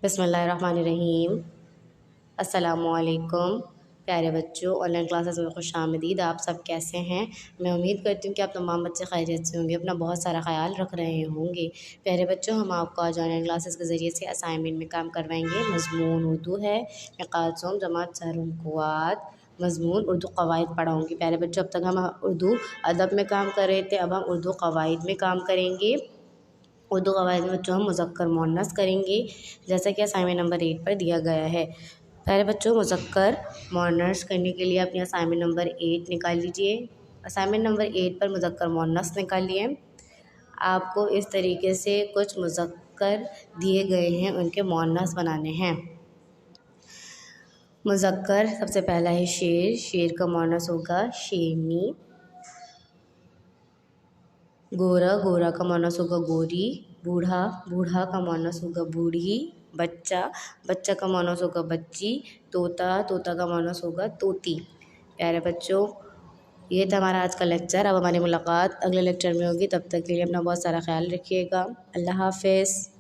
बिस्मिल्लाहिर्रहमानिर्रहीम। अस्सलामुअलैकुम प्यारे बच्चों, ऑनलाइन क्लासेस में खुशामदीद। आप सब कैसे हैं? मैं उम्मीद करती हूँ कि आप तमाम बच्चे खैरियत से होंगे, अपना बहुत सारा ख्याल रख रहे होंगे। प्यारे बच्चों, हम आपको आज ऑनलाइन क्लासेस के ज़रिए से असाइनमेंट में काम करवाएंगे। मज़मून उर्दू है, मिक़ात जमात चारुल कुव्वात, मज़मून उर्दू क़वाइद पढ़ाऊँगी। प्यारे बच्चों, अब तक हम उर्दू अदब में काम कर रहे थे, अब हम उर्दू क़वाइद में काम करेंगे। उर्दू क़वाइद में बच्चों हम मुज़क्कर मुअन्नस करेंगे, जैसा कि असाइनमेंट नंबर 8 पर दिया गया है। प्यारे बच्चों, मुज़क्कर मुअन्नस करने के लिए अपनी असाइनमेंट नंबर 8 निकाल लीजिए। असाइनमेंट नंबर 8 पर मुज़क्कर मुअन्नस निकालिए। आपको इस तरीके से कुछ मुज़क्कर दिए गए हैं, उनके मुअन्नस बनाने हैं। मुज़क्कर सबसे पहला है शेर। शेर का मुअन्नस होगा शेरनी। गोरा, गोरा का मुअन्नस होगा गोरी। बूढ़ा, बूढ़ा का मुअन्नस होगा बूढ़ी। बच्चा, बच्चा का मुअन्नस होगा बच्ची। तोता, तोता का मुअन्नस होगा तोती। प्यारे बच्चों, ये था हमारा आज का लेक्चर। अब हमारी मुलाकात अगले लेक्चर में होगी। तब तक के लिए अपना बहुत सारा ख्याल रखिएगा। अल्लाह हाफ़िज़।